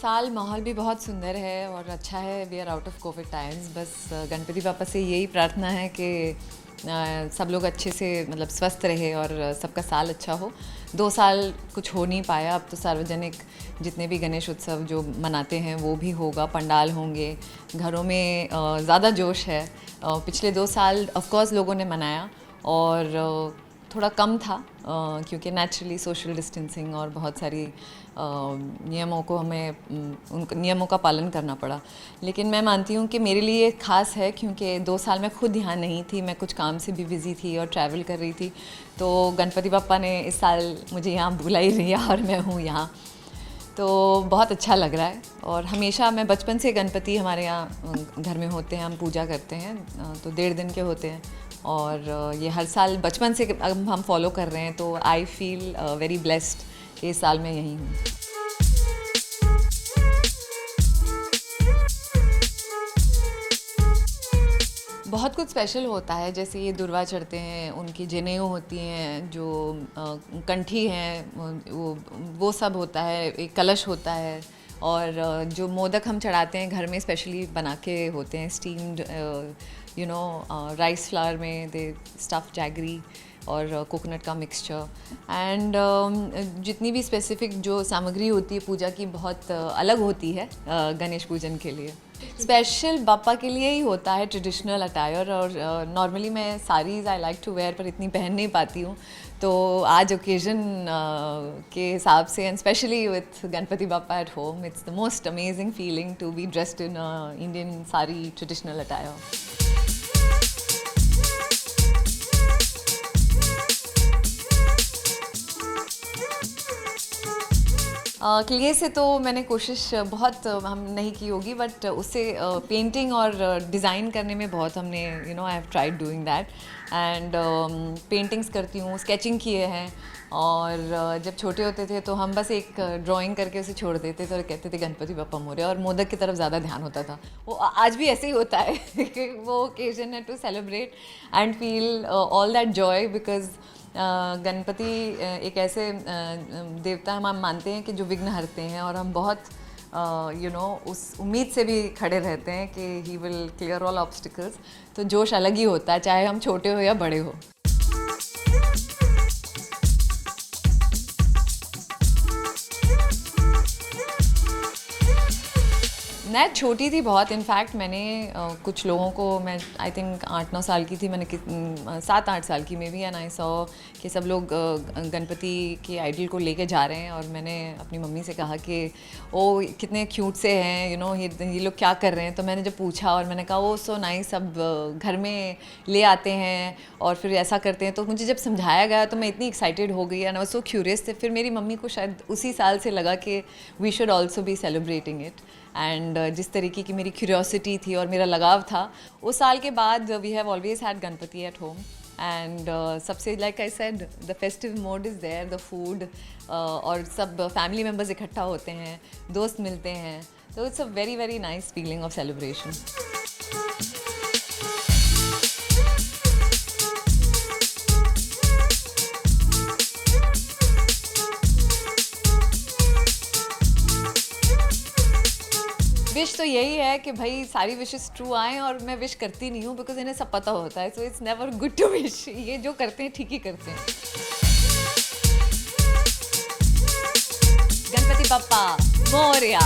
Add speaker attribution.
Speaker 1: साल माहौल भी बहुत सुंदर है और अच्छा है। We are out of covid times. बस गणपति पापा से यही प्रार्थना है कि सब लोग अच्छे से मतलब स्वस्थ रहे और सबका साल अच्छा हो। 2 साल कुछ हो नहीं पाया। अब तो सार्वजनिक जितने भी गणेश उत्सव जो मनाते हैं वो भी होगा, पंडाल होंगे, घरों में ज़्यादा जोश है। पिछले 2 साल ऑफ कोर्स लोगों ने मनाया और थोड़ा कम था क्योंकि नेचुरली सोशल डिस्टेंसिंग और बहुत सारी नियमों को हमें उन नियमों का पालन करना पड़ा। लेकिन मैं मानती हूँ कि मेरे लिए ख़ास है क्योंकि 2 साल मैं खुद यहाँ नहीं थी, मैं कुछ काम से भी बिज़ी थी और ट्रैवल कर रही थी। तो गणपति बप्पा ने इस साल मुझे यहाँ बुला ही लिया और मैं हूँ यहाँ, तो बहुत अच्छा लग रहा है। और हमेशा मैं बचपन से गणपति हमारे यहाँ घर में होते हैं, हम पूजा करते हैं, तो 1.5 दिन के होते हैं और ये हर साल बचपन से हम फॉलो कर रहे हैं। तो आई फील वेरी ब्लेस्ड कि इस साल मैं यहीं हूँ। बहुत कुछ स्पेशल होता है, जैसे ये दुर्वा चढ़ते हैं, उनकी जनेऊ होती हैं, जो कंठी हैं, वो सब होता है, एक कलश होता है और जो मोदक हम चढ़ाते हैं घर में स्पेशली बना के होते हैं, स्टीम्ड राइस फ्लावर में दे स्टफ जैगरी और कोकोनट का मिक्सचर एंड जितनी भी स्पेसिफिक जो सामग्री होती है पूजा की बहुत अलग होती है गणेश पूजन के लिए। स्पेशल बापा के लिए ही होता है ट्रेडिशनल अटायर और नॉर्मली मैं saris I like to wear पर इतनी पहन नहीं पाती हूँ, तो आज ओकेजन के हिसाब से and specially with Ganpati Bappa at home it's the most amazing feeling to be dressed in Indian sari traditional attire. Clay से तो मैंने कोशिश बहुत हम नहीं की होगी, बट उससे पेंटिंग और डिज़ाइन करने में बहुत हमने I have tried doing that and paintings करती हूँ, स्केचिंग किए हैं। और जब छोटे होते थे तो हम बस एक ड्राइंग करके उसे छोड़ देते थे और कहते थे गणपति बप्पा मोरया, और मोदक की तरफ ज़्यादा ध्यान होता था। वो आज भी ऐसे ही होता है कि वो ओकेजन है to celebrate and feel all that joy because Ganpati एक ऐसे देवता हम मानते हैं कि जो विघ्न हरते हैं और हम बहुत उस उम्मीद से भी खड़े रहते हैं कि he will clear all obstacles. तो जोश अलग ही होता है, चाहे हम छोटे हो या बड़े हो। मैं छोटी थी बहुत, इनफैक्ट मैंने कुछ लोगों को, मैं आई थिंक 8-9 साल की थी, मैंने 7-8 साल की में भी एंड आई सॉ कि सब लोग गणपति के आइडल को लेके जा रहे हैं और मैंने अपनी मम्मी से कहा कि ओ कितने क्यूट से हैं ये लोग क्या कर रहे हैं। तो मैंने जब पूछा और मैंने कहा ओ सो नाइस, सब घर में ले आते हैं और फिर ऐसा करते हैं। तो मुझे जब समझाया गया तो मैं इतनी एक्साइटेड हो गई and I was so curious थे। फिर मेरी मम्मी को शायद उसी साल से लगा कि we should also be celebrating it and जिस तरीके की मेरी क्यूरियोसिटी थी और मेरा लगाव था, उस साल के बाद we have always had Ganpati at home and सबसे like I said the festive mode is there, the food और सब फैमिली मेम्बर्स इकट्ठा होते हैं, दोस्त मिलते हैं, तो it's a very very nice feeling of celebration. Wish तो यही है कि भाई सारी विशेस ट्रू आएँ, और मैं विश करती नहीं हूँ बिकॉज इन्हें सब पता होता है, so it's never good to wish. ये जो करते हैं ठीक ही करते हैं। गणपति बप्पा मोरया।